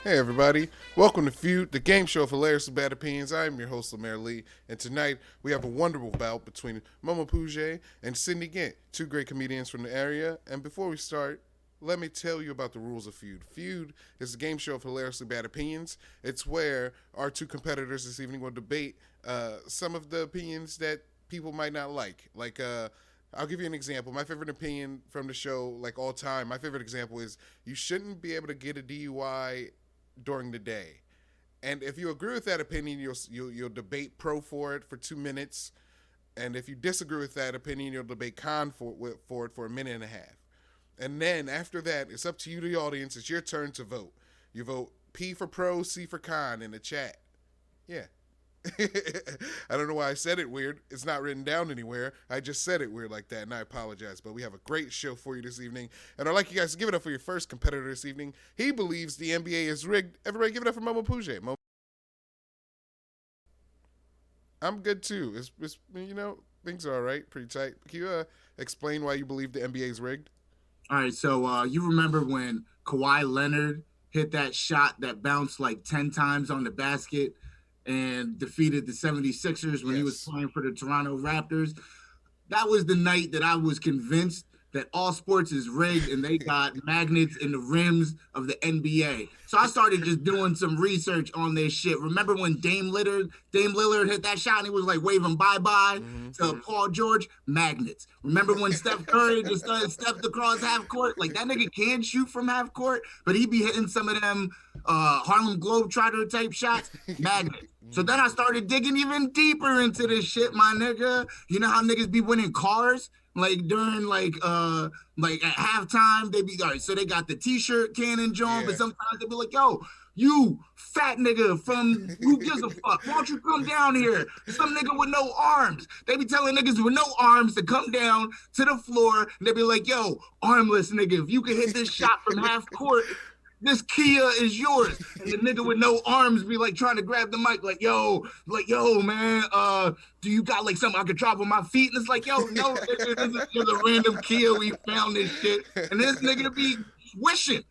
Hey everybody, welcome to Feud, the game show of hilariously bad opinions. I am your host, Momeh Lee, and tonight we have a wonderful bout between Momeh Pujeh and Sidney Gantt, two great comedians from the area. And before we start, let me tell you about the rules of Feud. Feud is a game show of hilariously bad opinions. It's where our two competitors this evening will debate some of the opinions that people might not like. I'll give you an example. My favorite opinion from the show, like all time, my favorite example is you shouldn't be able to get a DUI during the day. And if you agree with that opinion, you'll debate pro for it for 2 minutes. And if you disagree with that opinion, you'll debate con for it for a minute and a half. And then after that, it's up to you, the audience. It's your turn to vote. You vote P for pro, C for con in the chat. Yeah. I don't know why I said it weird. It's not written down anywhere. I just said it weird like that, and I apologize. But we have a great show for you this evening, and I'd like you guys to give it up for your first competitor this evening. He believes the NBA is rigged. Everybody, give it up for Momeh Pujeh. I'm good too. It's things are all right, pretty tight. Can you explain why you believe the NBA is rigged? All right, so you remember when Kawhi Leonard hit that shot that bounced like 10 times on the basket and defeated the 76ers when he was Yes. playing for the Toronto Raptors? That was the night that I was convinced that all sports is rigged and they got magnets in the rims of the NBA. So I started just doing some research on this shit. Remember when Dame Lillard hit that shot and he was like waving bye-bye to Paul George? Magnets. Remember when Steph Curry just stepped across half court? Like that nigga can shoot from half court, but he be hitting some of them Harlem Globetrotter type shots. Magnets. So then I started digging even deeper into this shit, my nigga. You know how niggas be winning cars? Like during like at halftime, they be all right. So they got the t-shirt cannon John, but Yeah. sometimes they be like, yo, you fat nigga from who gives a fuck? Why don't you come down here? Some nigga with no arms. They be telling niggas with no arms to come down to the floor, and they be like, yo, armless nigga, if you can hit this shot from half court, this Kia is yours. And the nigga with no arms be like trying to grab the mic, like, yo, man, do you got like something I could drop on my feet? And it's like, yo, no, nigga, this is just a random Kia. We found this shit. And this nigga be swishing,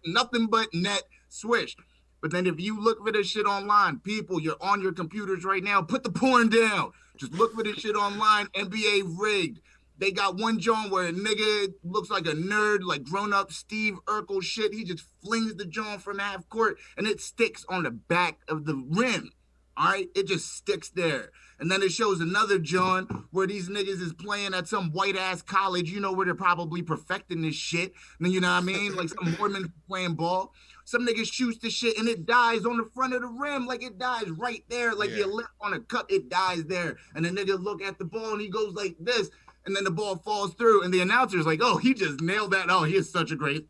nothing but net swish. But then if you look for this shit online, people, you're on your computers right now, put the porn down. Just look for this shit online, NBA rigged. They got one joint where a nigga looks like a nerd, like grown up Steve Urkel shit. He just flings the joint from half court and it sticks on the back of the rim. All right, it just sticks there. And then it shows another John where these niggas is playing at some white ass college, you know, where they're probably perfecting this shit. And then, you know what I mean? Like some Mormons playing ball. Some niggas shoots the shit and it dies on the front of the rim. Like it dies right there. Like Yeah. your lip on a cup, it dies there. And the nigga look at the ball and he goes like this and then the ball falls through, and the announcer's like, "Oh, he just nailed that. Oh, he is such a great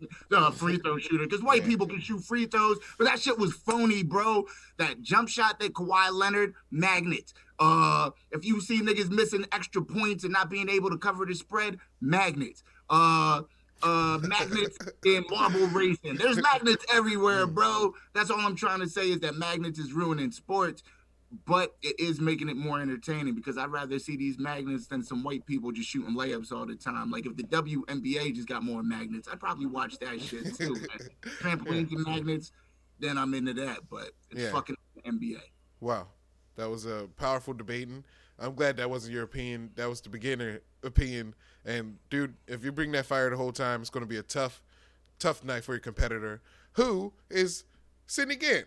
free throw shooter." Because white people can shoot free throws, but that shit was phony, bro. That jump shot that Kawhi Leonard, magnet. If you see niggas missing extra points and not being able to cover the spread, magnets. Magnets in marble racing. There's magnets everywhere, bro. That's all I'm trying to say is that magnets is ruining sports, but it is making it more entertaining because I'd rather see these magnets than some white people just shooting layups all the time. Like if the WNBA just got more magnets, I'd probably watch that shit too. Man. Yeah. Trampolines and magnets, then I'm into that. But it's Yeah. fucking the NBA. Wow. That was a powerful debating. I'm glad that wasn't your opinion. That was the beginner opinion. And dude, if you bring that fire the whole time, it's going to be a tough night for your competitor, who is Sidney Gantt.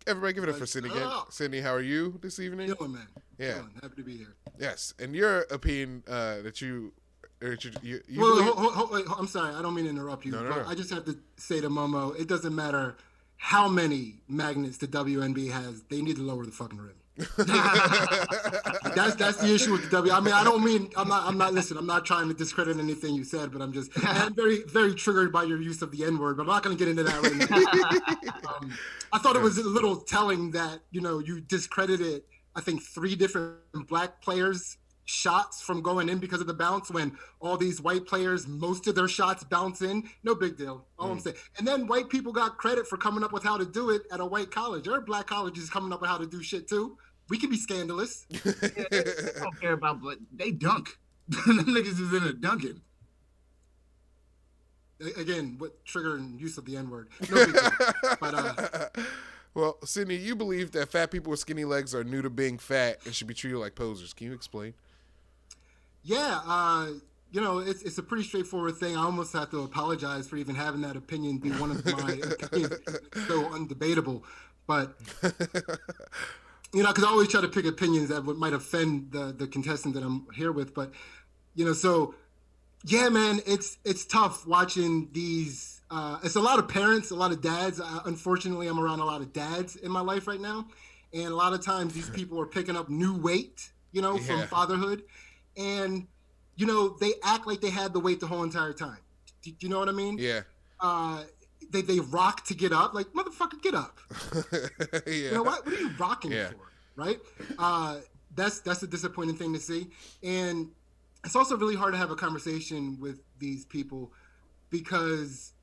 Everybody give it up for Sidney Gantt. Sidney, how are you this evening? Chilling, man. Yeah. Chilling. Happy to be here. Yes. And your opinion that you Well, believe. wait, I'm sorry. I don't mean to interrupt you, No, no, but no. I just have to say to Momo, it doesn't matter how many magnets the WNB has. They need to lower the fucking rim. That's the issue with the W. I mean, I don't mean I'm not listen. I'm not trying to discredit anything you said, but I'm very very triggered by your use of the N word. But I'm not going to get into that right now. I thought it was a little telling that you discredited I think three different black players shots from going in because of the bounce when all these white players, most of their shots bounce in. No big deal. All I'm saying. And then white people got credit for coming up with how to do it at a white college. There are black colleges coming up with how to do shit too. We can be scandalous. I don't care about, but they dunk. Them niggas is in a dunking. Again, what trigger and use of the N word. No big deal. But Sydney, you believe that fat people with skinny legs are new to being fat and should be treated like posers. Can you explain? Yeah, it's a pretty straightforward thing. I almost have to apologize for even having that opinion be one of my opinions. It's so undebatable. But, because I always try to pick opinions that might offend the contestant that I'm here with. But, so, yeah, man, it's tough watching these. It's a lot of parents, a lot of dads. Unfortunately, I'm around a lot of dads in my life right now. And a lot of times these people are picking up new weight, from fatherhood. And, they act like they had the weight the whole entire time. Do you know what I mean? Yeah. They rock to get up. Like, motherfucker, get up. Yeah. What are you rocking for? Right? That's a disappointing thing to see. And it's also really hard to have a conversation with these people because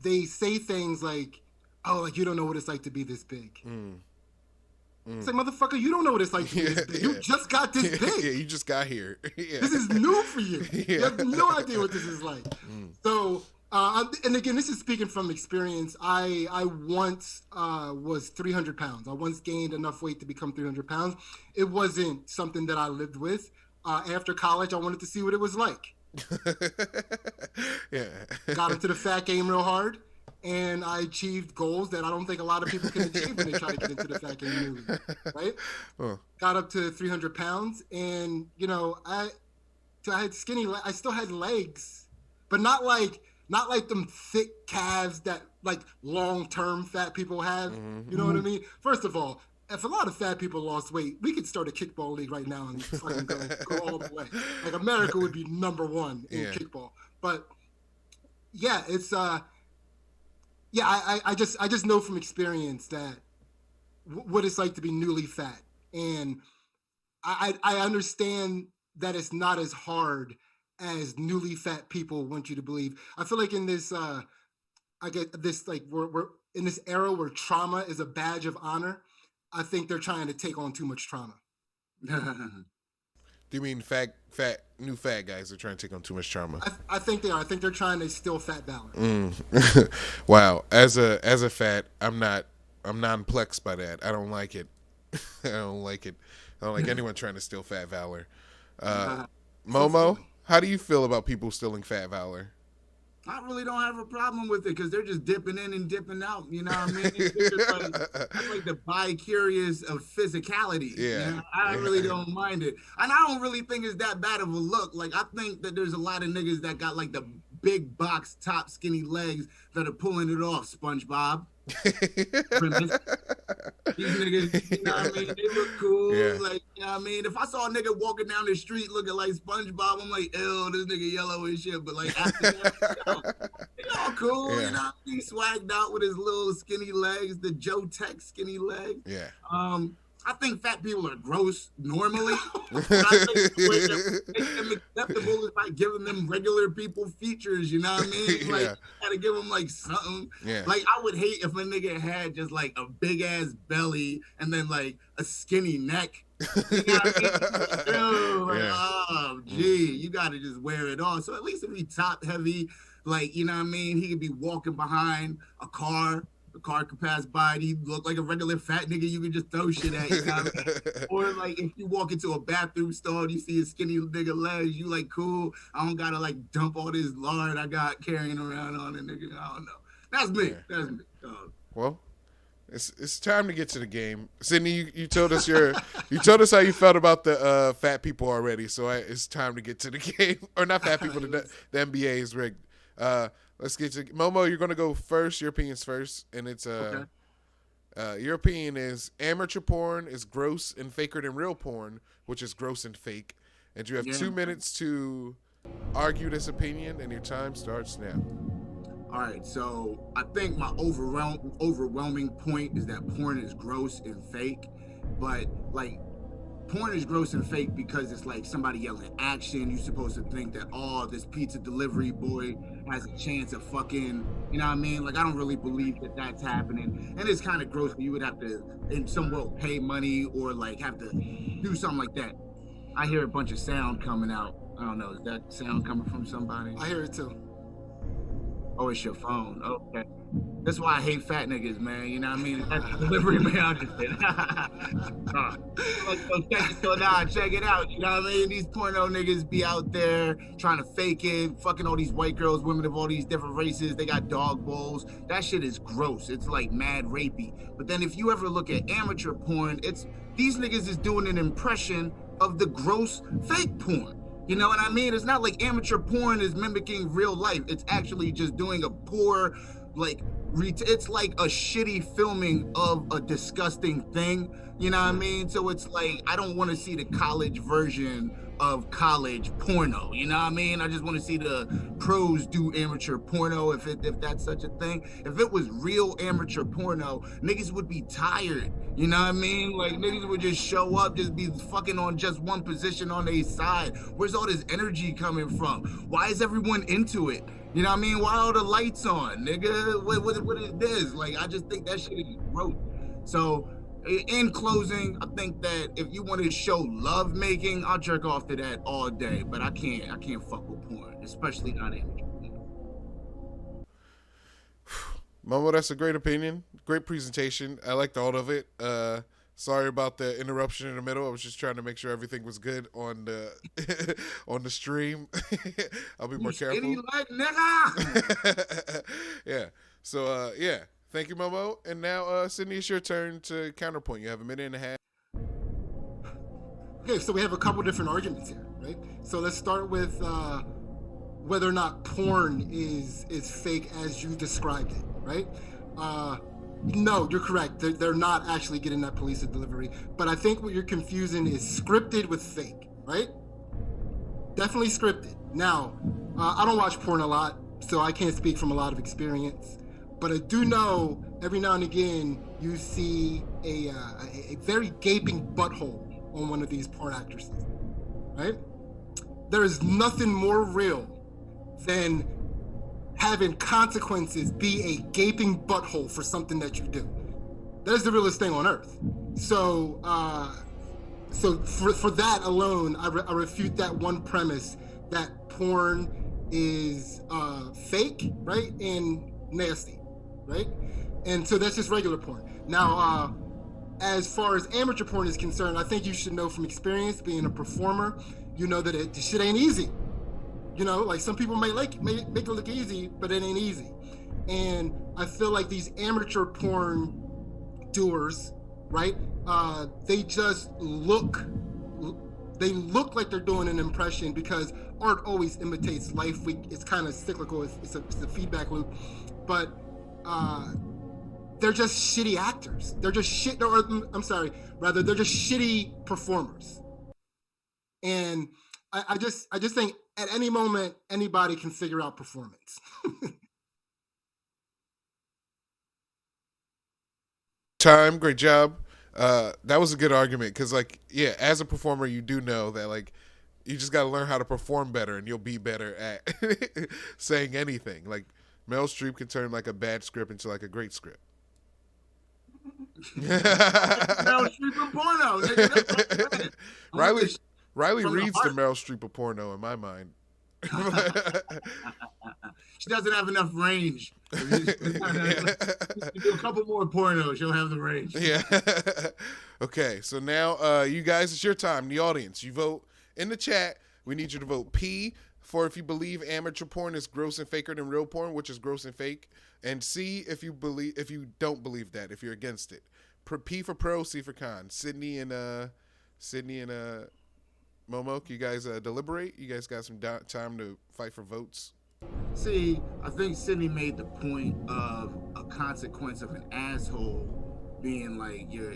they say things like, oh, like, you don't know what it's like to be this big. It's like, motherfucker, you don't know what it's like to be this big. You just got this big. Yeah, you just got here. Yeah. This is new for you. You have no idea what this is like. So, and again, this is speaking from experience. I once was 300 pounds. I once gained enough weight to become 300 pounds. It wasn't something that I lived with. After college, I wanted to see what it was like. Yeah. Got into the fat game real hard. And I achieved goals that I don't think a lot of people can achieve when they try to get into the fat game movie, right? Got up to 300 pounds, and I had skinny. I still had legs, but not like them thick calves that like long-term fat people have. You know what I mean? First of all, if a lot of fat people lost weight, we could start a kickball league right now and fucking go all the way. Like America would be #1 in kickball. But yeah, it's I just know from experience that what it's like to be newly fat, and I understand that it's not as hard as newly fat people want you to believe. I feel like in this, I get this, like we're in this era where trauma is a badge of honor. I think they're trying to take on too much trauma. Do you mean new fat guys are trying to take on too much trauma? I think they are. I think they're trying to steal fat valor. Wow. As a fat, I'm nonplussed by that. I don't like it. I don't like anyone trying to steal fat valor. Momo, how do you feel about people stealing fat valor? I really don't have a problem with it because they're just dipping in and dipping out. You know what I mean? It's just like the bi-curious of physicality. Yeah. I really don't mind it. And I don't really think it's that bad of a look. Like, I think that there's a lot of niggas that got like the big box top skinny legs that are pulling it off, SpongeBob. These niggas, you know what I mean? They look cool. Yeah. Like, you know what I mean? If I saw a nigga walking down the street looking like SpongeBob, I'm like, ew, this nigga yellow and shit. But like after that, they all cool, Yeah. you know? He swagged out with his little skinny legs, the Joe Tech skinny legs. Yeah. I think fat people are gross normally. I think the way that make them acceptable is by giving them regular people features, you know what I mean? Like, Yeah. you gotta give them like something. Yeah. Like, I would hate if a nigga had just like a big ass belly and then like a skinny neck. You know what I mean? Ew, like, Yeah. oh, gee, you gotta just wear it on. So at least if he top heavy, like, you know what I mean? He could be walking behind a car. The car could pass by and he look like a regular fat nigga you could just throw shit at, you know what I mean? Or like if you walk into a bathroom stall and you see a skinny nigga legs, you like, cool, I don't gotta like dump all this lard I got carrying around on it, nigga. I don't know. That's me. Yeah. That's me. Dog. Well, it's time to get to the game. Sydney, you told us how you felt about the fat people already, so it's time to get to the game. Or not fat people, the NBA is rigged. Let's get to Momo. You're going to go first. Your opinion's first, and it's Okay. Your opinion is amateur porn is gross and faker than real porn, which is gross and fake. And you have 2 minutes to argue this opinion, and your time starts now. All right, so I think my overwhelming point is that porn is gross and fake, but like porn is gross and fake because it's like somebody yelling action. You're supposed to think that, oh, this pizza delivery boy has a chance of fucking, you know what I mean? Like, I don't really believe that that's happening. And it's kind of gross, but you would have to, in some way, pay money or like have to do something like that. I hear a bunch of sound coming out. I don't know, is that sound coming from somebody? I hear it too. Oh, it's your phone. Okay. That's why I hate fat niggas, man. You know what I mean? That's the delivery, man. I'm just kidding. Check it out. You know what I mean? These porno niggas be out there trying to fake it, fucking all these white girls, women of all these different races. They got dog bowls. That shit is gross. It's like mad rapey. But then if you ever look at amateur porn, it's these niggas is doing an impression of the gross fake porn. You know what I mean? It's not like amateur porn is mimicking real life. It's actually just doing a poor, like, it's like a shitty filming of a disgusting thing. You know what I mean? So it's like, I don't want to see the college version of college porno. You know what I mean? I just want to see the pros do amateur porno, if that's such a thing. If it was real amateur porno, niggas would be tired. You know what I mean? Like, niggas would just show up, just be fucking on just one position on their side. Where's all this energy coming from? Why is everyone into it? You know what I mean? Why are the lights on, nigga? What is this? Like, I just think that shit is gross. So, in closing, I think that if you want to show love making, I'll jerk off to that all day. But I can't fuck with porn, especially not amateur porn. Momo, that's a great opinion. Great presentation. I liked all of it. Sorry about the interruption in the middle. I was just trying to make sure everything was good on the on the stream. I'll be more careful. Like, nigga. Yeah. So yeah. Thank you, Momo. And now, Sidney, it's your turn to counterpoint. You have a minute and a half. Okay, so we have a couple different arguments here, right? So let's start with whether or not porn is fake as you described it, right? No, you're correct. They're not actually getting that police delivery. But I think what you're confusing is scripted with fake, right? Definitely scripted. Now, I don't watch porn a lot, so I can't speak from a lot of experience. But I do know every now and again you see a very gaping butthole on one of these porn actresses, right? There is nothing more real than having consequences be a gaping butthole for something that you do. That is the realest thing on earth. So, for that alone, I refute that one premise that porn is fake, right, and nasty. Right? And so that's just regular porn. Now, as far as amateur porn is concerned, I think you should know from experience, being a performer, you know that the shit ain't easy. You know, like some people may make it look easy, but it ain't easy. And I feel like these amateur porn doers, right? They just look like they're doing an impression because art always imitates life. It's kind of cyclical. It's a feedback loop. But they're just shitty actors. They're just they're just shitty performers. And I just think at any moment anybody can figure out performance. Time, great job. That was a good argument because, like, yeah, as a performer, you do know that, like, you just got to learn how to perform better, and you'll be better at saying anything. Like, Meryl Streep can turn like a bad script into like a great script. Meryl Streep of porno. Nigga, Riley reads the Meryl Streep of porno in my mind. She doesn't have enough range. Do a couple more pornos, she'll have the range. Yeah. Okay, so now you guys, it's your time. The audience, you vote in the chat. We need you to vote P for if you believe amateur porn is gross and faker than real porn, which is gross and fake, and C if you don't believe that, if you're against it. P for pro, C for con. Sidney and Momo, can you guys deliberate? You guys got some time to fight for votes? See, I think Sidney made the point of a consequence of an asshole being like your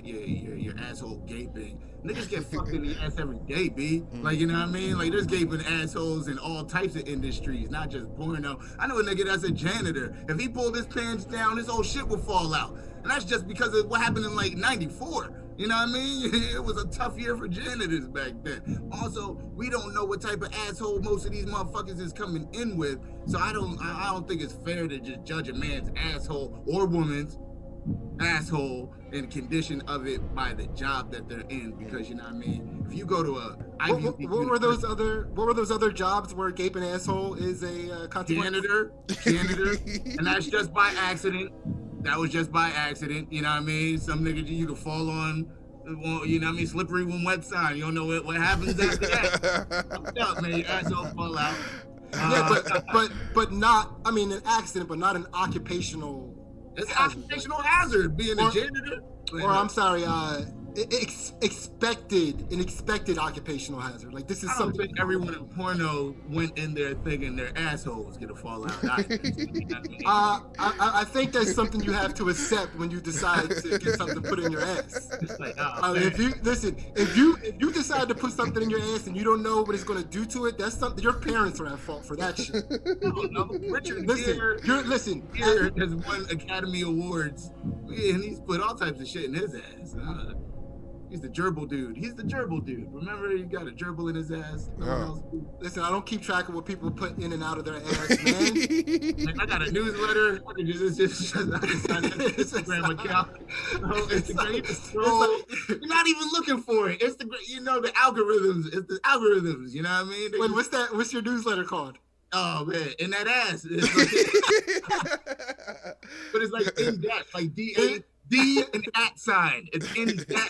asshole gaping. Niggas get fucked in the ass every day, B. Like, you know what I mean? Like, there's gaping assholes in all types of industries, not just porno. I know a nigga that's a janitor. If he pulled his pants down, his whole shit would fall out. And that's just because of what happened in like 94. You know what I mean? It was a tough year for janitors back then. Also, we don't know what type of asshole most of these motherfuckers is coming in with. So I don't think it's fair to just judge a man's asshole or woman's asshole and condition of it by the job that they're in, because you know what I mean. If you go to a what were those other jobs where gaping asshole is a consequence? Janitor, and that's just by accident. That was just by accident. You know what I mean? Some nigga you could fall on. You know what I mean? Slippery when wet sign. You don't know what happens after that. Fucked up, man. Your asshole fall out. But not. I mean, an accident, but not an occupational. It's an occupational hazard being a janitor. Or I'm sorry, expected occupational hazard. Like this is something. I don't think everyone in porno went in there thinking their asshole was gonna fall out. I think that's something you have to accept when you decide to get something put in your ass. Like, if you decide to put something in your ass and you don't know what it's gonna do to it, that's something. Your parents are at fault for that shit. No. Richard listen. Gere has won Academy Awards, and he's put all types of shit in his ass. He's the gerbil dude. Remember, he got a gerbil in his ass. Listen, I don't keep track of what people put in and out of their ass, man. Like, I got a newsletter. I can just Instagram account. You're not even looking for it. It's the algorithms. It's the algorithms. You know what I mean? Wait, what's that? What's your newsletter called? Oh man, in that ass. But it's like in that, like D and at sign. It's in that.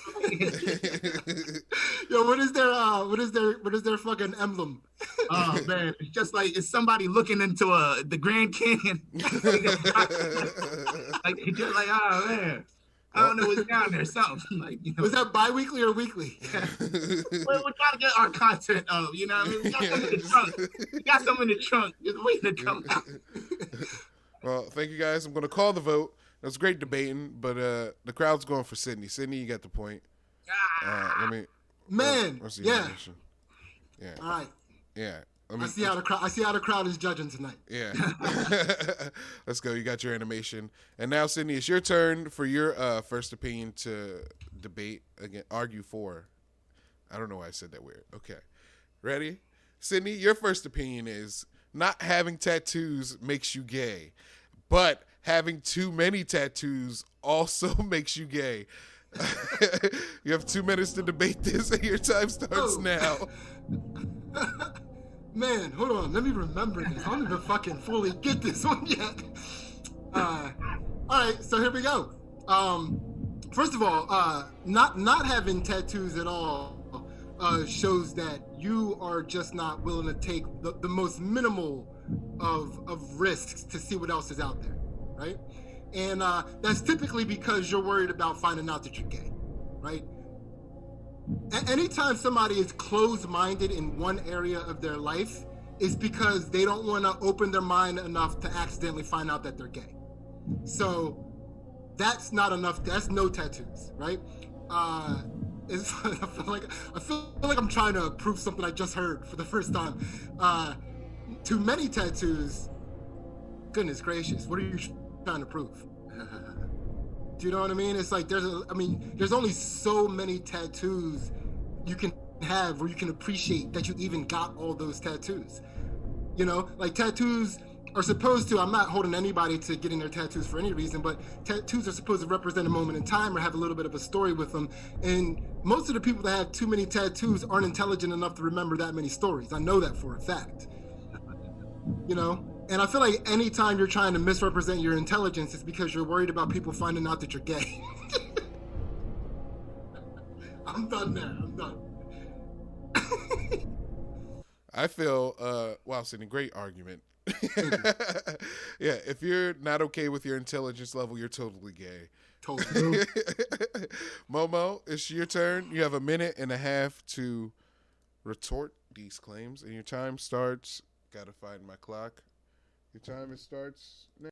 Yo, what is their fucking emblem? Oh man, it's just like it's somebody looking into the Grand Canyon. Oh man. I don't know what's down there. Something like, Was that bi-weekly or weekly? We're trying to get our content up. You know what I mean? We got some in the trunk. Just waiting to come out. Well, thank you guys. I'm going to call the vote. It was great debating, but the crowd's going for Sidney. Sidney, you got the point. Where's the animation? Yeah. All right. Yeah. I see how the crowd is judging tonight. Yeah. Let's go. You got your animation. And now, Sidney, it's your turn for your first opinion to debate, argue for. I don't know why I said that weird. Okay. Ready? Sidney, your first opinion is not having tattoos makes you gay, but having too many tattoos also makes you gay. You have 2 minutes to debate this, and your time starts now. Man, hold on. Let me remember this. I don't even fucking fully get this one yet. All right, so here we go. First of all, not having tattoos at all shows that you are just not willing to take the most minimal of risks to see what else is out there, right? And that's typically because you're worried about finding out that you're gay, right? Anytime somebody is closed-minded in one area of their life, it's because they don't want to open their mind enough to accidentally find out that they're gay. So that's not enough. That's no tattoos, right? I feel like I'm trying to prove something I just heard for the first time. Too many tattoos. Goodness gracious, what are you trying to prove? Do you know what I mean? It's like there's only so many tattoos you can have where you can appreciate that you even got all those tattoos. You know, like tattoos are supposed to, I'm not holding anybody to getting their tattoos for any reason, but tattoos are supposed to represent a moment in time or have a little bit of a story with them. And most of the people that have too many tattoos aren't intelligent enough to remember that many stories. I know that for a fact. You know? And I feel like anytime you're trying to misrepresent your intelligence, it's because you're worried about people finding out that you're gay. I'm done there. I'm done. I feel, wow, Sidney, great argument. Yeah, if you're not okay with your intelligence level, you're totally gay. Totally. Momo, it's your turn. You have 1.5 minutes to retort these claims, and your time starts. Gotta find my clock. Your time starts now.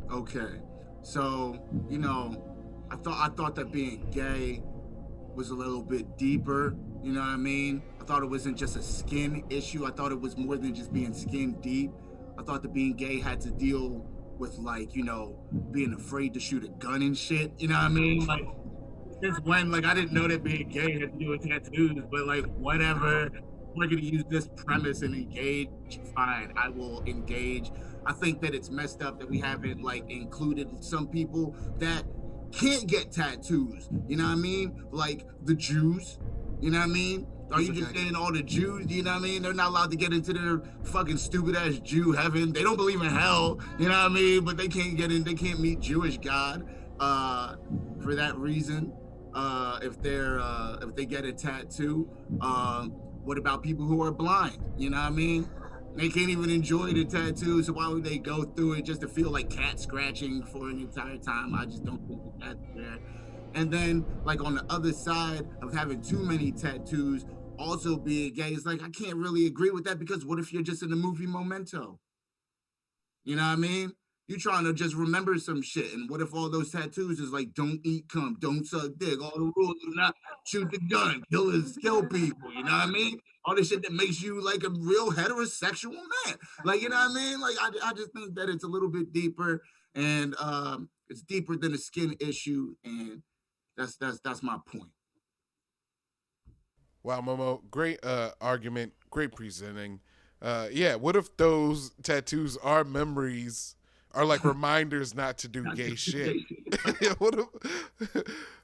Okay, so I thought that being gay was a little bit deeper. You know what I mean? I thought it wasn't just a skin issue. I thought it was more than just being skin deep. I thought that being gay had to deal with being afraid to shoot a gun and shit. You know what I mean? Like, since when? Like, I didn't know that being gay had to do with tattoos, but like, whatever. We're gonna use this premise and engage. Fine, I will engage. I think that it's messed up that we haven't included some people that can't get tattoos. You know what I mean? Like the Jews. You know what I mean? Are you just saying all the Jews, you know what I mean? They're not allowed to get into their fucking stupid ass Jew heaven. They don't believe in hell, you know what I mean? But they can't get in, they can't meet Jewish God for that reason. If they get a tattoo. What about people who are blind? You know what I mean? They can't even enjoy the tattoo, so why would they go through it just to feel like cat scratching for an entire time? I just don't think that's fair. And then, like, on the other side of having too many tattoos, also being gay, is like, I can't really agree with that, because what if you're just in the movie Memento? You know what I mean? You're trying to just remember some shit, and what if all those tattoos is like, don't eat cum, don't suck dick, all the rules, do not shoot the gun, kill people, you know what I mean? All this shit that makes you like a real heterosexual man. Like, you know what I mean? Like, I just think that it's a little bit deeper, and it's deeper than a skin issue, and that's my point. Wow, Momo, great argument, great presenting. Yeah, what if those tattoos are memories, are like reminders not to do gay shit? What if,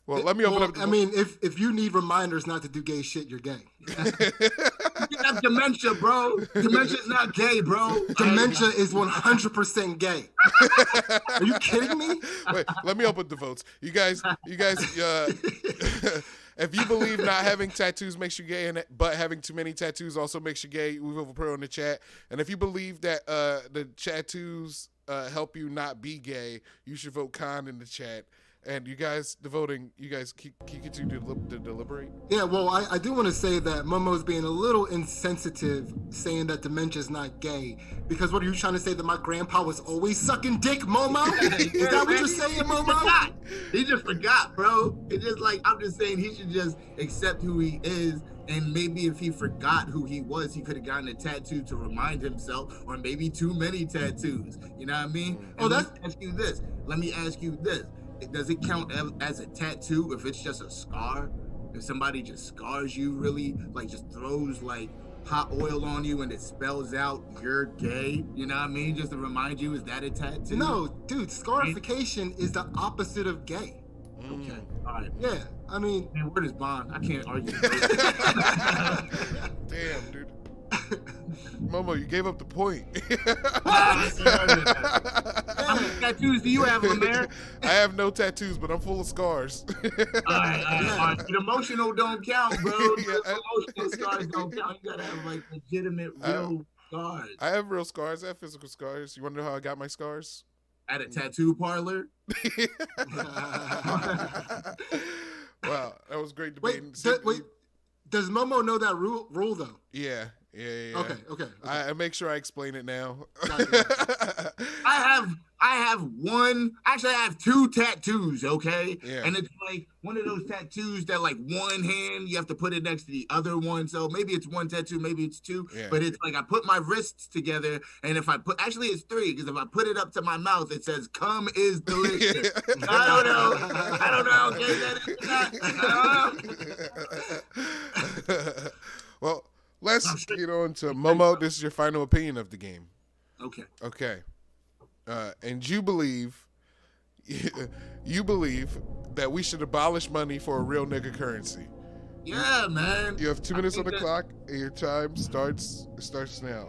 well, let me open up. I mean, if you need reminders not to do gay shit, you're gay. You have dementia, bro. Dementia's not gay, bro. Dementia is 100% gay. Are you kidding me? Wait, let me open the votes. You guys. If you believe not having tattoos makes you gay, but having too many tattoos also makes you gay, we will put it on the chat. And if you believe that the tattoos help you not be gay, you should vote con in the chat. And you guys, the voting, you guys continue to deliberate? Yeah, well, I do want to say that Momo's being a little insensitive saying that dementia is not gay. Because what are you trying to say, that my grandpa was always sucking dick, Momo? Is that what you're saying, Momo? He just forgot, bro. It's just like, I'm just saying he should just accept who he is. And maybe if he forgot who he was, he could have gotten a tattoo to remind himself, or maybe too many tattoos. You know what I mean? And let me ask you this. Does it count as a tattoo if it's just a scar? If somebody just scars you, really, like just throws like hot oil on you and it spells out you're gay, you know what I mean? Just to remind you, is that a tattoo? No, dude, scarification is the opposite of gay. Okay, all right. Yeah, I mean, man, where is Bond? I can't argue. Damn, dude. Momo, you gave up the point. How many tattoos do you have, Lemaire? I have no tattoos, but I'm full of scars. All right. The emotional don't count, bro. The emotional scars don't count. You gotta have like legitimate, real scars. I have real scars. I have physical scars. You want to know how I got my scars? At a tattoo parlor? Wow, that was great debating. Wait, does Momo know that rule though? Yeah. Okay. I make sure I explain it now. I have one. Actually, I have two tattoos. Okay, yeah. And it's like one of those tattoos that, like, one hand you have to put it next to the other one. So maybe it's one tattoo, maybe it's two. Yeah. But it's like I put my wrists together, and if I put, actually it's three, because if I put it up to my mouth, it says "cum is delicious." I don't know. Okay, that is not. Well. Let's get on to Momo. This is your final opinion of the game. Okay. And you believe that we should abolish money for a real nigga currency. Yeah, man. You have 2 minutes on the clock, and your time starts now.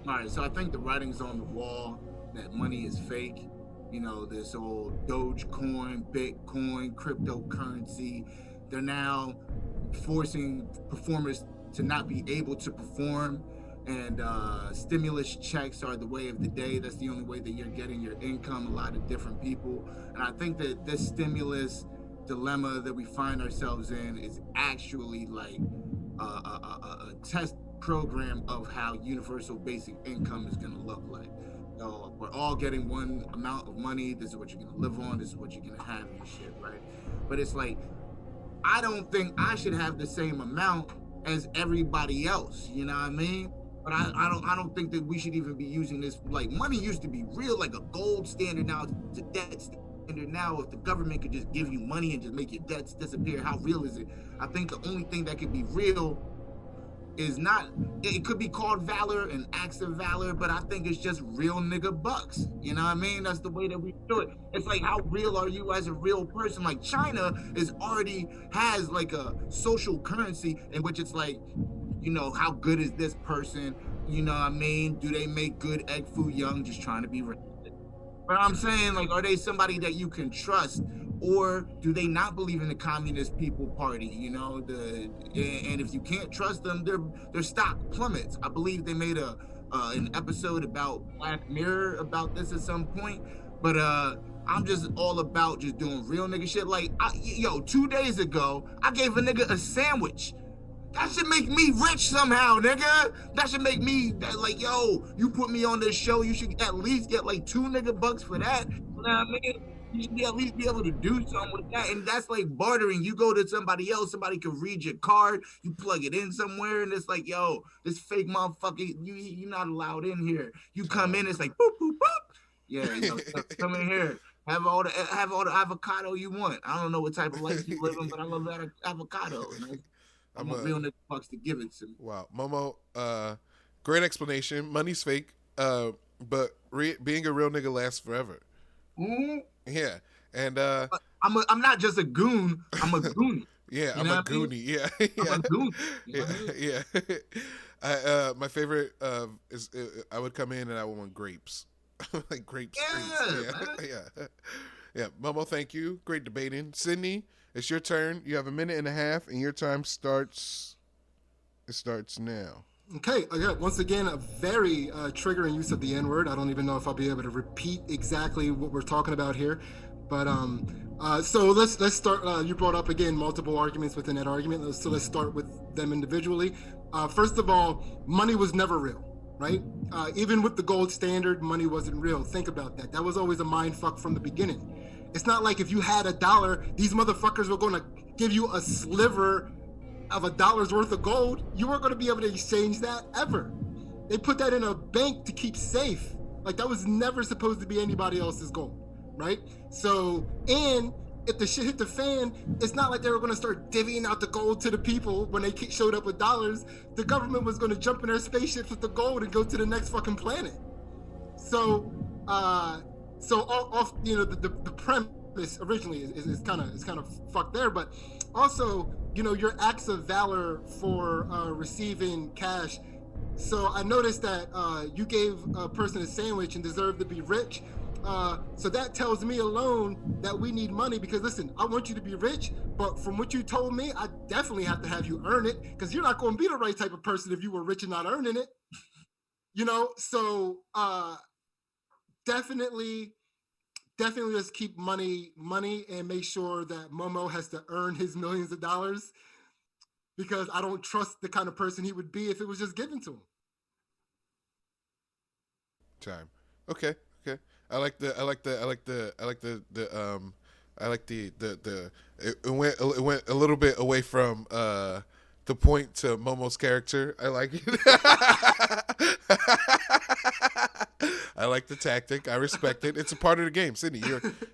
All right, so I think the writing's on the wall that money is fake. You know, this old Dogecoin, Bitcoin, cryptocurrency. They're now forcing performers to not be able to perform, and stimulus checks are the way of the day. That's the only way that you're getting your income. A lot of different people, and I think that this stimulus dilemma that we find ourselves in is actually like a test program of how universal basic income is going to look like. So we're all getting one amount of money. This is what you're going to live on. This is what you're going to have and shit, right? But it's like, I don't think I should have the same amount as everybody else, you know what I mean? But I don't think that we should even be using this. Like, money used to be real, like a gold standard. Now it's a debt standard. Now, if the government could just give you money and just make your debts disappear, how real is it? I think the only thing that could be real is not, it could be called valor and acts of valor, but I think it's just real nigga bucks. You know what I mean? That's the way that we do it. It's like, how real are you as a real person? Like China is already has like a social currency in which it's like, you know, how good is this person? You know what I mean? Do they make good egg foo young just trying to be rich? But I'm saying, like, are they somebody that you can trust, or do they not believe in the Communist People Party? You know, and if you can't trust them, their stock plummets. I believe they made an episode about Black Mirror about this at some point. But I'm just all about just doing real nigga shit. Like, 2 days ago, I gave a nigga a sandwich. That should make me rich somehow, nigga. That should make me like, yo, you put me on this show, you should at least get like 2 nigga bucks for that. You know what I mean? You should at least be able to do something with that. And that's like bartering. You go to somebody else, somebody can read your card, you plug it in somewhere, and it's like, yo, this fake motherfucker, you're not allowed in here. You come in, it's like boop, boop, boop. Yeah, come in here. Have all the avocado you want. I don't know what type of life you live in, but I love that avocado. I'm a real nigga bucks to give it to me. Wow, Momo, great explanation. Money's fake, but being a real nigga lasts forever. Mm-hmm. Yeah, and I'm not just a goon. I'm a goonie. Yeah, I'm a goonie. Yeah, I'm a goonie. Yeah. My favorite is I would come in and I would want grapes, like grapes. Yeah. Momo, thank you. Great debating. Sidney, it's your turn. You have 1.5 minutes, and your time starts. It starts now. Okay, once again, a very triggering use of the N-word. I don't even know if I'll be able to repeat exactly what we're talking about here. But so let's start. You brought up again multiple arguments within that argument. So let's start with them individually. First of all, money was never real, right? Even with the gold standard, money wasn't real. Think about that. That was always a mind fuck from the beginning. It's not like if you had $1, these motherfuckers were going to give you a sliver of $1's worth of gold. You weren't going to be able to exchange that ever. They put that in a bank to keep safe. Like, that was never supposed to be anybody else's gold, right? So, and if the shit hit the fan, it's not like they were going to start divvying out the gold to the people when they showed up with dollars. The government was going to jump in their spaceships with the gold and go to the next fucking planet. So the premise originally is kind of fucked there, but also, your acts of valor for receiving cash. So I noticed that you gave a person a sandwich and deserved to be rich. So that tells me alone that we need money, because listen, I want you to be rich, but from what you told me, I definitely have to have you earn it, because you're not going to be the right type of person if you were rich and not earning it. So definitely let's keep money and make sure that Momo has to earn his millions of dollars, because I don't trust the kind of person he would be if it was just given to him. Time. Okay. I like the it went a little bit away from the point to Momo's character. I like it. I like the tactic. I respect it. It's a part of the game. Sidney,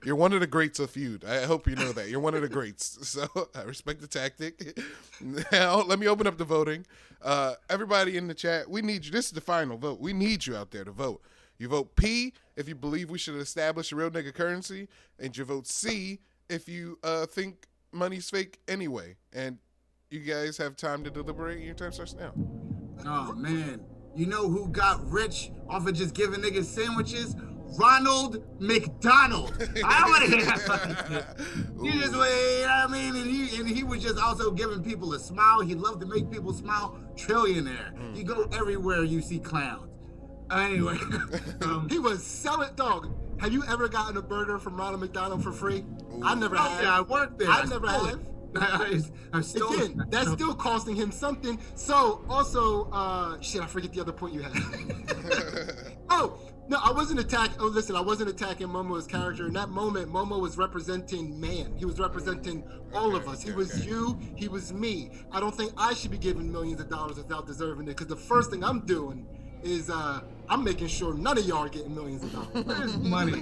you're one of the greats of Feud. I hope you know that. You're one of the greats. So I respect the tactic. Now, let me open up the voting. Everybody in the chat, we need you. This is the final vote. We need you out there to vote. You vote P if you believe we should establish a real nigga currency, and you vote C if you think money's fake anyway. And you guys have time to deliberate, and your time starts now. Oh, man. You know who got rich off of just giving niggas sandwiches? Ronald McDonald. I want to hear that. You just, you know what I mean? And he was just also giving people a smile. He loved to make people smile. Trillionaire. You go everywhere, you see clowns. Anyway. He was selling, dog. Have you ever gotten a burger from Ronald McDonald for free? Ooh. I never have. Yeah, I worked there. I never have. Again, that's still costing him something. So also, shit, I forget the other point you had. Oh, no, I wasn't attacking Momo's character. In that moment, Momo was representing man. He was representing all of us. He was you, he was me. I don't think I should be given millions of dollars without deserving it, because the first thing I'm doing is I'm making sure none of y'all are getting millions of dollars. What is money?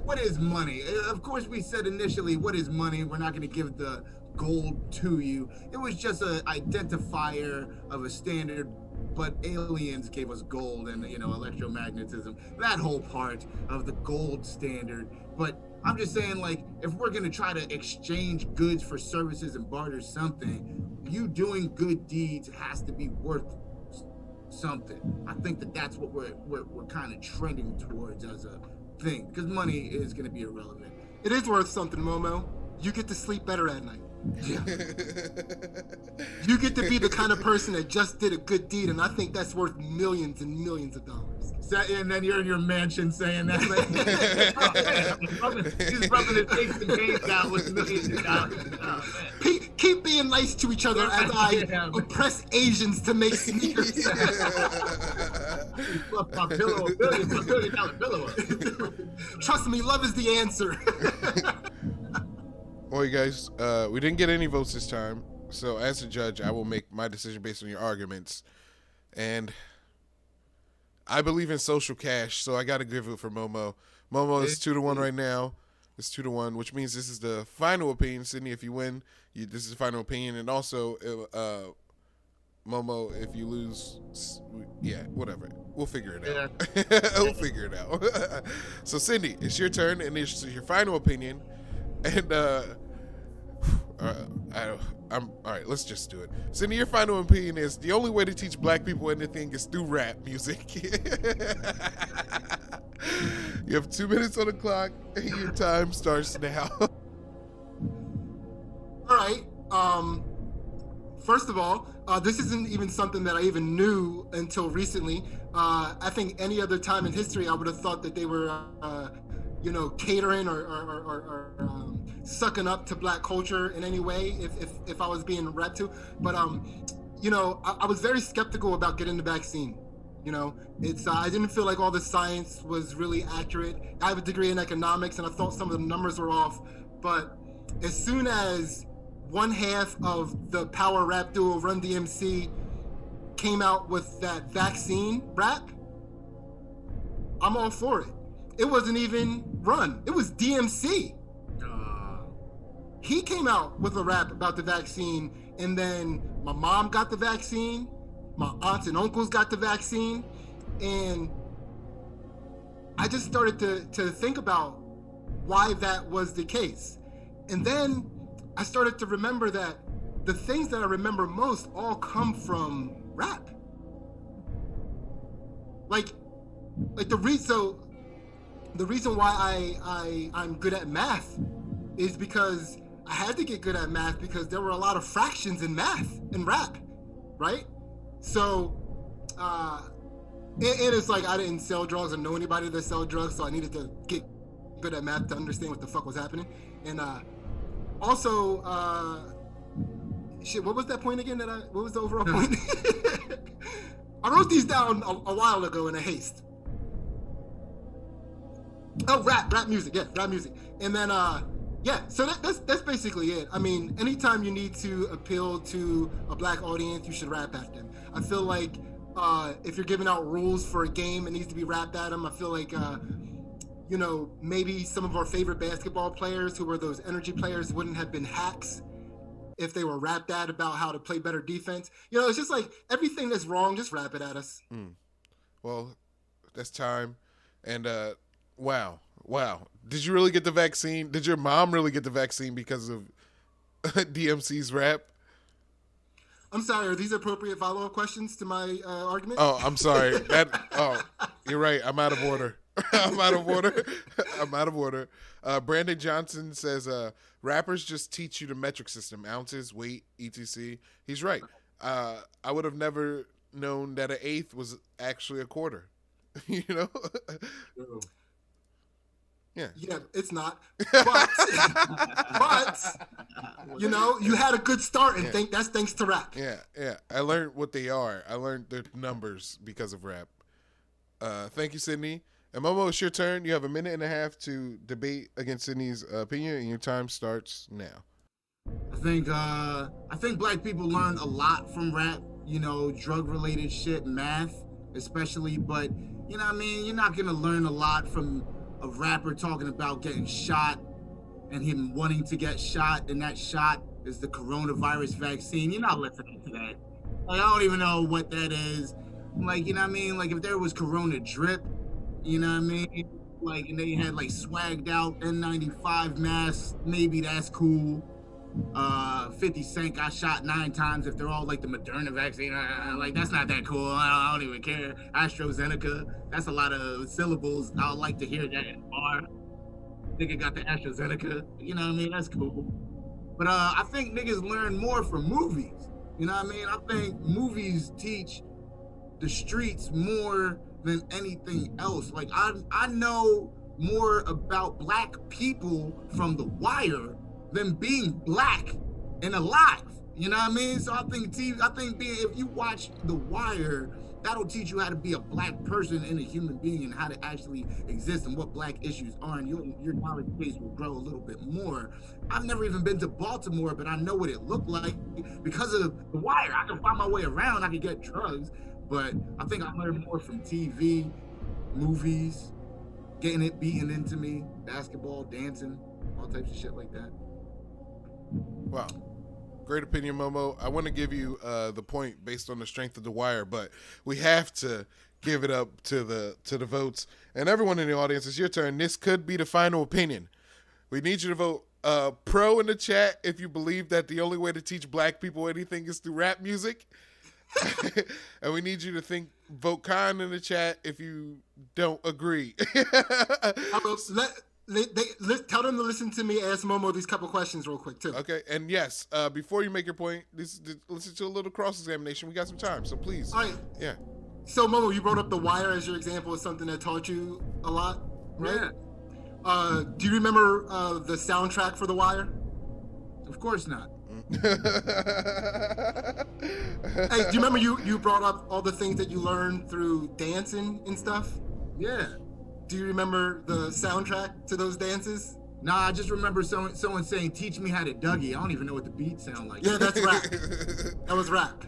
What is money? Of course, we said initially, what is money? We're not going to give the gold to you. It was just an identifier of a standard, but aliens gave us gold and, electromagnetism, that whole part of the gold standard. But I'm just saying, like, if we're going to try to exchange goods for services and barter something, you doing good deeds has to be worth something. I think that's what we're kind of trending towards as a thing, because money is going to be irrelevant. It is worth something, Momo. You get to sleep better at night. Yeah. You get to be the kind of person that just did a good deed, and I think that's worth millions and millions of dollars. And then you're in your mansion saying that. He's rubbing his face and games out with millions of dollars. Oh, keep being nice to each other as I oppress Asians to make sneakers. My pillow, $1 billion pillow. Trust me, love is the answer. Well, you guys, we didn't get any votes this time, so as a judge, I will make my decision based on your arguments. And I believe in social cash, so I got to give it for Momo. Momo is 2-1 right now. It's 2-1, which means this is the final opinion. Sidney, if you win, this is the final opinion. And also, Momo, if you lose, whatever. We'll figure it out. We'll figure it out. So, Sidney, it's your turn, and it's your final opinion. And I'm all right. Let's just do it. Sidney, your final opinion is the only way to teach black people anything is through rap music. You have 2 minutes on the clock, and your time starts now. All right. First of all, this isn't even something that I even knew until recently. I think any other time in history, I would have thought that they were, catering or sucking up to black culture in any way if I was being rap to. But, I was very skeptical about getting the vaccine. I didn't feel like all the science was really accurate. I have a degree in economics, and I thought some of the numbers were off. But as soon as one half of the power rap duo Run DMC came out with that vaccine rap, I'm all for it. It wasn't even Run. It was DMC. He came out with a rap about the vaccine, and then my mom got the vaccine, my aunts and uncles got the vaccine, and I just started to think about why that was the case. And then I started to remember that the things that I remember most all come from rap. Like the reason why I'm good at math is because I had to get good at math because there were a lot of fractions in math and rap, right? So it is like I didn't sell drugs or know anybody that sell drugs, so I needed to get good at math to understand what the fuck was happening. And also, what was that point again? What was the overall point? I wrote these down a while ago in a haste. Oh, rap music, yeah, rap music. And then, so that's basically it. I mean, anytime you need to appeal to a black audience, you should rap at them. I feel like if you're giving out rules for a game, it needs to be rapped at them. I feel like, maybe some of our favorite basketball players who were those energy players wouldn't have been hacks if they were rapped at about how to play better defense. It's just like everything that's wrong, just rap it at us. Well, that's time. And wow. Did you really get the vaccine? Did your mom really get the vaccine because of DMC's rap? I'm sorry, are these appropriate follow-up questions to my argument? Oh, I'm sorry. You're right. I'm out of order. I'm out of order. Brandon Johnson says, rappers just teach you the metric system, ounces, weight, etc. He's right. I would have never known that an eighth was actually a quarter. Yeah, it's not. But you had a good start, and that's thanks to rap. Yeah. I learned what they are. I learned their numbers because of rap. Thank you, Sidney. And Momo, it's your turn. You have 1.5 minutes to debate against Sidney's opinion, and your time starts now. I think black people learn a lot from rap. drug-related shit, math especially, but you know what I mean? You're not gonna learn a lot from a rapper talking about getting shot and him wanting to get shot, and that shot is the coronavirus vaccine. You're not listening to that. Like, I don't even know what that is. Like, you know what I mean? Like, if there was Corona drip, you know what I mean? Like, and they had like swagged out N95 masks, maybe that's cool. 50 Cent got shot 9 times. If they're all like the Moderna vaccine, like that's not that cool. I don't even care. AstraZeneca, that's a lot of syllables. I would like to hear that in a bar. Nigga got the AstraZeneca, you know what I mean? That's cool. But I think niggas learn more from movies. You know what I mean? I think movies teach the streets more than anything else. Like I know more about black people from The Wire than being black and alive. You know what I mean? So I think if you watch The Wire, that'll teach you how to be a black person and a human being and how to actually exist and what black issues are, and your knowledge base will grow a little bit more. I've never even been to Baltimore, but I know what it looked like because of The Wire. I can find my way around, I can get drugs, but I think I learned more from TV, movies, getting it beaten into me, basketball, dancing, all types of shit like that. Wow. Great opinion, Momo. I want to give you the point based on the strength of The Wire, but we have to give it up to the votes. And everyone in the audience, it's your turn. This could be the final opinion. We need you to vote pro in the chat if you believe that the only way to teach black people anything is through rap music. And we need you to vote con in the chat if you don't agree. Tell them to listen to me ask Momo these couple questions real quick too. Okay, and yes, before you make your point, listen to a little cross-examination. We got some time, so please. All right. Yeah. So Momo, you brought up The Wire as your example of something that taught you a lot, right? Yeah. Do you remember the soundtrack for The Wire? Of course not. Hey, do you remember you brought up all the things that you learned through dancing and stuff? Yeah. Do you remember the soundtrack to those dances? Nah, I just remember someone saying, "Teach me how to Dougie." I don't even know what the beat sound like. Yeah, that's rap. That was rap.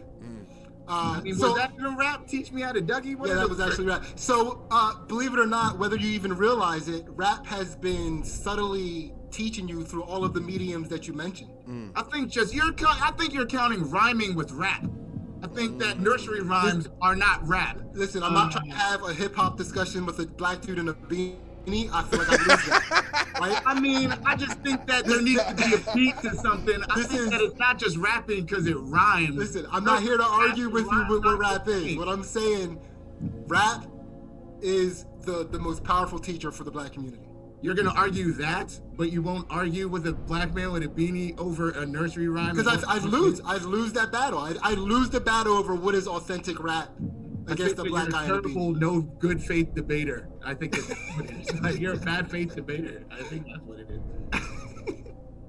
Was that even rap? Teach me how to Dougie? Yeah, that was actually rap. So, believe it or not, whether you even realize it, rap has been subtly teaching you through all of the mediums that you mentioned. I think you're counting rhyming with rap. I think that nursery rhymes are not rap. Listen, I'm not trying to have a hip hop discussion with a black dude in a beanie. I feel like I lose that. Right? I mean, I just think that there needs to be a beat to something. I think that it's not just rapping because it rhymes. Listen, I'm not here to argue with you with what rap is. What I'm saying, rap is the most powerful teacher for the black community. You're gonna argue that, but you won't argue with a black man with a beanie over a nursery rhyme? Because I'd lose that battle. I'd lose the battle over what is authentic rap against the black guy in a beanie. No good faith debater. I think that's what it is. Like, you're a bad faith debater. I think that's what it is.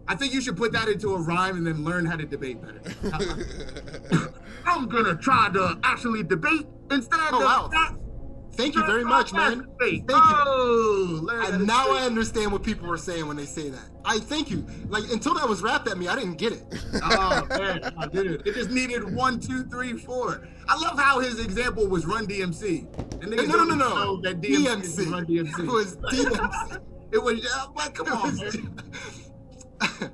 I think you should put that into a rhyme and then learn how to debate better. I'm gonna try to actually debate instead of that. Thank you very much, man. Thank you. And now I understand what people were saying when they say that. I thank you. Like, until that was rapped at me, I didn't get it. Oh, man, I did it. It just needed 1, 2, 3, 4. I love how his example was Run DMC. And no. That DMC. Run DMC. It was DMC. It was, come on, man.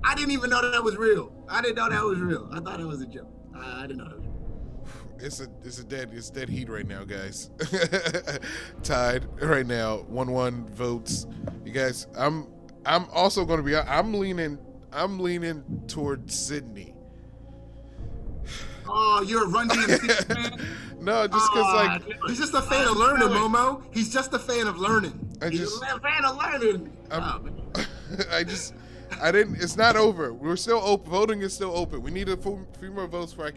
I didn't even know that was real. I didn't know that was real. I thought it was a joke. I didn't know that was real. It's dead heat right now, guys. Tied right now, 1-1 votes. You guys, I'm also going to be. I'm leaning toward Sidney. Oh, you're a Run DMC fan? No, just because he's just a fan of learning, Momo. He's just a fan of learning. He's a fan of learning. It's not over. We're still open. Voting is still open. We need a few more votes before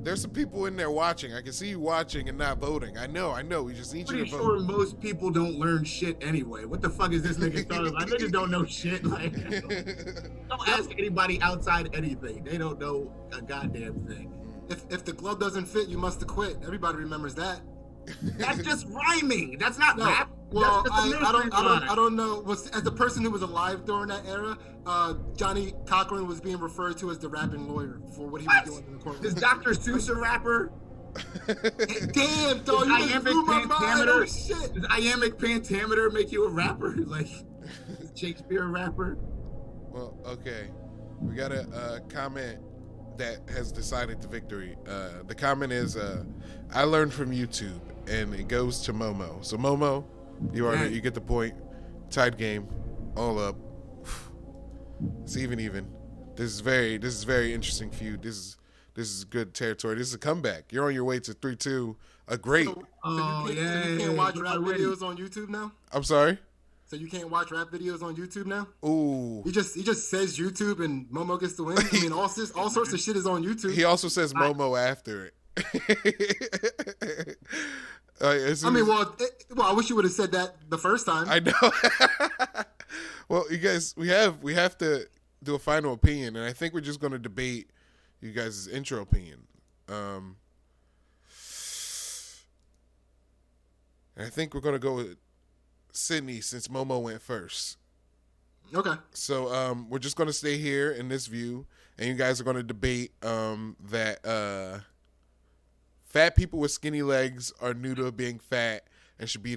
there's some people in there watching. I can see you watching and not voting. I know. We just need you to vote. I'm pretty sure most people don't learn shit anyway. What the fuck is this nigga talking about? Niggas don't know shit. Like, don't ask anybody outside anything. They don't know a goddamn thing. If the glove doesn't fit, you must have quit. Everybody remembers that. That's just rhyming. That's not rap. Well, That's the I don't know. As a person who was alive during that era, Johnny Cochran was being referred to as the rapping lawyer for what he was doing in the courtroom. Is Dr. Seuss a rapper? Damn, dog, you just blew my mind. Oh, shit. Does iambic pentameter make you a rapper? Like, is Shakespeare a rapper? Well, okay. We got a comment that has decided the victory. The comment is, I learned from YouTube, and it goes to Momo. So Momo, you get the point. Tied game, all up. It's even. This is very interesting feud. This is good territory. This is a comeback. You're on your way to 3-2. A great. So you can't watch rap videos on YouTube now? I'm sorry? So you can't watch rap videos on YouTube now? Ooh. He just says YouTube and Momo gets the win. I mean, all sorts of shit is on YouTube. He also says Momo after it. I wish you would have said that the first time. I know. Well, you guys, we have to do a final opinion, and I think we're just going to debate you guys' intro opinion. And I think we're going to go with Sidney since Momo went first. Okay. So we're just going to stay here in this view, and you guys are going to debate that fat people with skinny legs are new to being fat and should be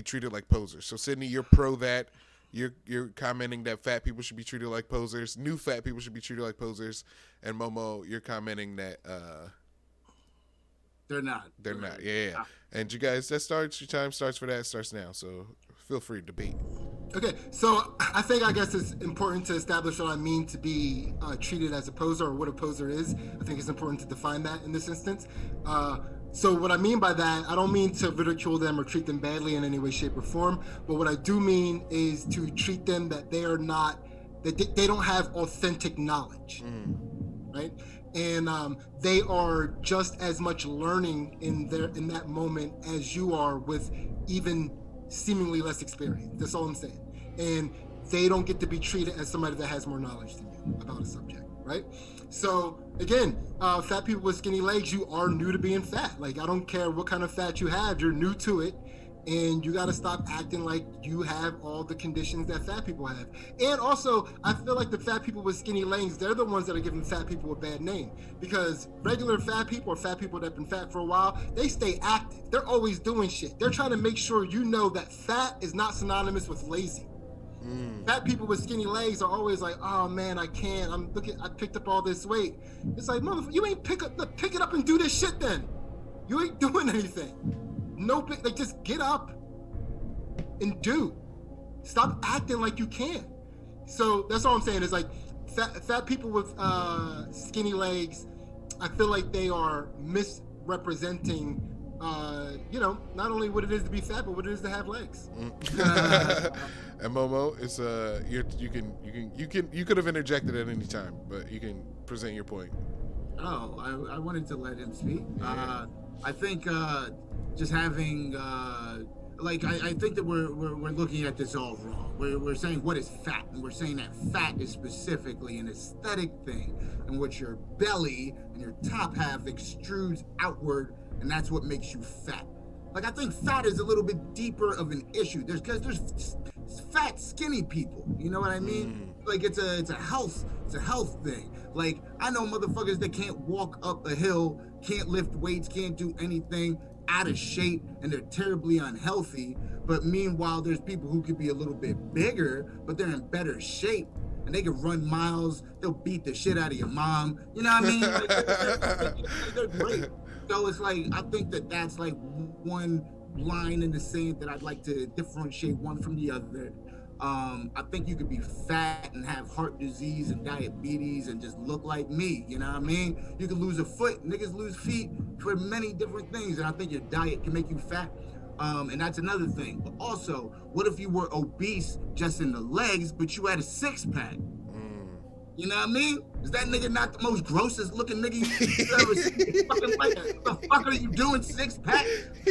treated like posers. So Sidney, you're pro that. You're commenting that fat people should be treated like posers. New fat people should be treated like posers. And Momo, you're commenting that they're not. They're not. Yeah. And you guys, your time starts for that. Starts now. So feel free to debate. Okay, so I guess it's important to establish what I mean to be treated as a poser, or what a poser is. I think it's important to define that in this instance. So what I mean by that, I don't mean to ridicule them or treat them badly in any way, shape, or form. But what I do mean is to treat them that they don't have authentic knowledge, right? And they are just as much learning in that moment as you are with even seemingly less experience. That's all I'm saying. And they don't get to be treated as somebody that has more knowledge than you about a subject, right? So again, fat people with skinny legs, you are new to being fat. Like, I don't care what kind of fat you have, you're new to it. And you got to stop acting like you have all the conditions that fat people have. And also, I feel like the fat people with skinny legs, they're the ones that are giving fat people a bad name. Because regular fat people, or fat people that have been fat for a while, they stay active. They're always doing shit. They're trying to make sure you know that fat is not synonymous with lazy. Fat people with skinny legs are always like, oh man, I can't. I picked up all this weight. It's like, motherfucker, you ain't pick it up and do this shit then. You ain't doing anything. Just get up and do. Stop acting like you can. So that's all I'm saying is, like, fat people with skinny legs, I feel like they are misrepresenting not only what it is to be fat, but what it is to have legs. And Momo, it's you could have interjected at any time, but you can present your point. Oh, I wanted to let him speak. I think just having I think that we're looking at this all wrong. We're saying what is fat, and we're saying that fat is specifically an aesthetic thing in which your belly and your top half extrudes outward, and that's what makes you fat. Like, I think fat is a little bit deeper of an issue. There's fat skinny people. You know what I mean? Like, it's a health thing. Like, I know motherfuckers that can't walk up a hill, can't lift weights, can't do anything, out of shape, and they're terribly unhealthy. But meanwhile, there's people who could be a little bit bigger, but they're in better shape, and they can run miles. They'll beat the shit out of your mom. You know what I mean? Like, they're great. So it's like, I think that's like one line in the sand that I'd like to differentiate one from the other. I think you could be fat and have heart disease and diabetes and just look like me, you know what I mean? You can lose a foot, niggas lose feet for many different things, and I think your diet can make you fat. And that's another thing. But also, what if you were obese just in the legs, but you had a six-pack? You know what I mean? Is that nigga not the most grossest looking nigga you ever seen? Fucking like, what the fuck are you doing? 6-pack?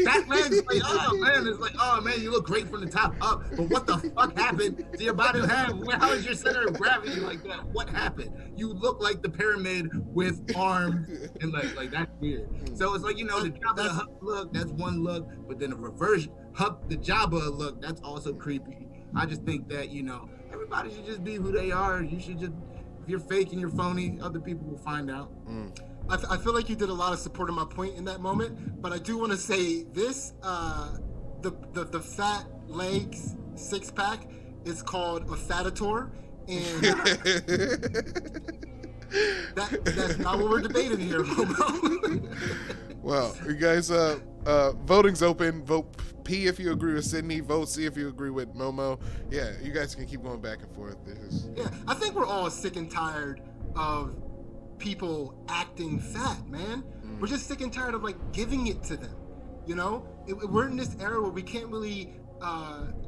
Fat legs? Like, oh man, it's like, oh man, you look great from the top up. But what the fuck happened to your body? How is your center of gravity like that? What happened? You look like the pyramid with arms and like that's weird. So it's like, you know, the Jabba Hutt look, that's one look, but then the reverse Hutt the Jabba look, that's also creepy. I just think that, you know, everybody should just be who they are. You should just, if you're fake and you're phony, other people will find out. I feel like you did a lot of supporting my point in that moment, but I do want to say this: the fat legs 6-pack is called a fatator, and that's not what we're debating here, Momo. Well, you guys, voting's open. Vote P if you agree with Sidney. Vote C if you agree with Momo. Yeah, you guys can keep going back and forth. Yeah, I think we're all sick and tired of people acting fat, man. We're just sick and tired of like giving it to them. You know, we're in this era where we can't really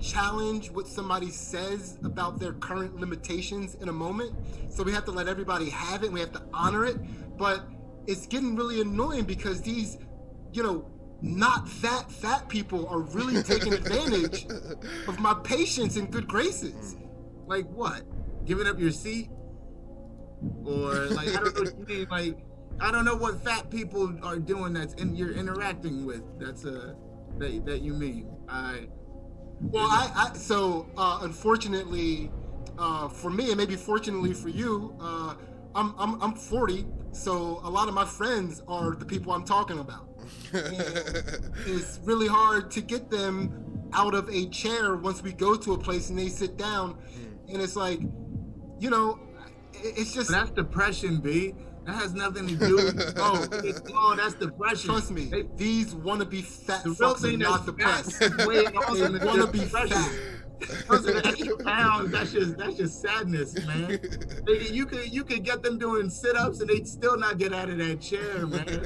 challenge what somebody says about their current limitations in a moment. So we have to let everybody have it and we have to honor it. But it's getting really annoying because these, you know, not fat people are really taking advantage of my patience and good graces. Like what? Giving up your seat? Or like, I don't know what you mean. Like, I don't know what fat people are doing you're interacting with. That's that you mean. Unfortunately, for me, and maybe fortunately for you, I'm 40, so a lot of my friends are the people I'm talking about. And it's really hard to get them out of a chair once we go to a place and they sit down, and it's like, you know, it's just. But that's depression, B. That has nothing to do with that's depression. Trust me, these wannabe fat fucks are not depressed. They want to be fat. Those are the extra pounds. That's just sadness, man. You could get them doing sit-ups and they'd still not get out of that chair, man.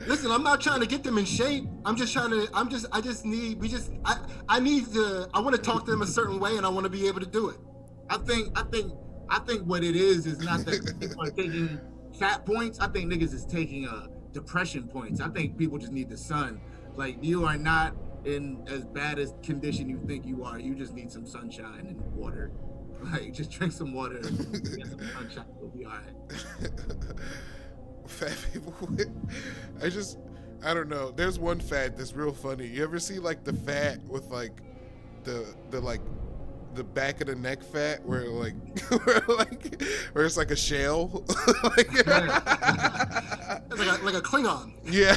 Listen, I'm not trying to get them in shape. I want to talk to them a certain way and I want to be able to do it. I think what it is not that people are taking fat points. I think niggas is taking depression points. I think people just need the sun. Like, you are not in as bad as condition you think you are. You just need some sunshine and water. Like, just drink some water and get some sunshine. You'll be all right. Fat people. I don't know. There's one fat that's real funny. You ever see like the fat with like the back of the neck fat where it's like a shell? Like, like a Klingon. Yeah.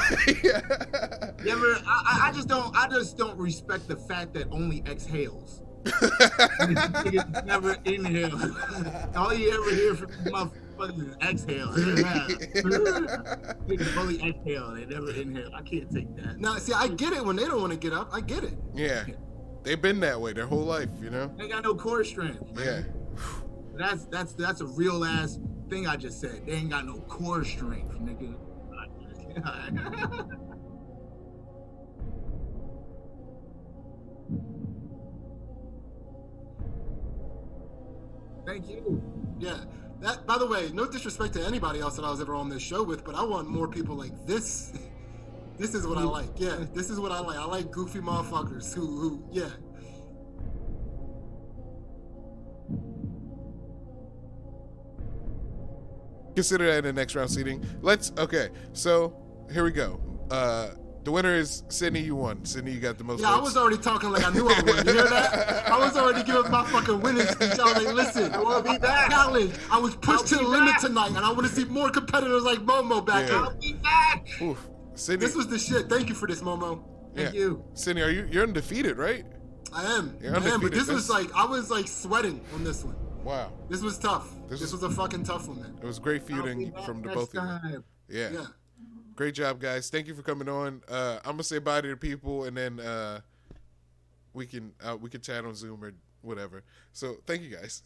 You ever, I just don't respect the fat that only exhales. Niggas never inhale. All you ever hear from these motherfuckers is exhale. Niggas only exhale. They never inhale. I can't take that. Now, see, I get it when they don't want to get up. I get it. Yeah. They've been that way their whole life, you know? They got no core strength, man. Yeah. That's a real ass thing I just said. They ain't got no core strength, nigga. Thank you. Yeah. That, by the way, no disrespect to anybody else that I was ever on this show with, but I want more people like this. This is what I like. Yeah, this is what I like. I like goofy motherfuckers who yeah. Consider that in the next round seating. Okay, so here we go. The winner is Sidney. You won. Sidney, you got the most votes. I was already talking like I knew I would. You hear that? I was already giving my fucking winning speech. I was like, listen, I want to be back. Challenge. I was pushed to the limit tonight, and I want to see more competitors like Momo back. I'll be back. Oof. Sidney. This was the shit. Thank you for this, Momo. Thank you. Sidney, you're undefeated, right? I am. You're undefeated. But this was like, I was like sweating on this one. Wow. This was tough. This was a fucking tough one, man. It was great feuding from the both of you. Yeah. Great job, guys. Thank you for coming on. I'm gonna say bye to the people, and then we can chat on Zoom or whatever. So thank you guys.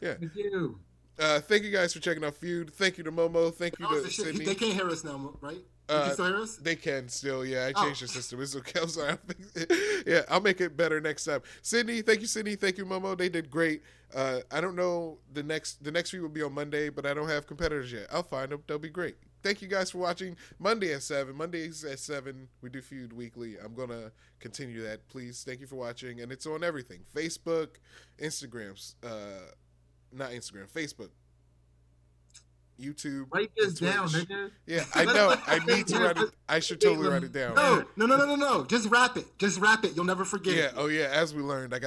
Yeah. Thank you. Thank you guys for checking out Feud. Thank you to Momo. Thank you to Sidney. They can't hear us now, right? You can still hear us? They can still, yeah. I changed the system. It's okay. I'm sorry. Yeah, I'll make it better next time. Sydney, thank you, Sydney. Thank you, Momo. They did great. I don't know the next feed will be on Monday, but I don't have competitors yet. I'll find them. They'll be great. Thank you guys for watching. Mondays at 7, we do Feud weekly. I'm gonna continue that. Please, thank you for watching, and it's on everything: Facebook, Instagrams, not Instagram, Facebook, YouTube. Write this Twitch. down, nigga. Yeah, I know. I need to write it. I should totally write it down. No. Just rap it. Just rap it. You'll never forget. Yeah. Oh yeah. As we learned, I got.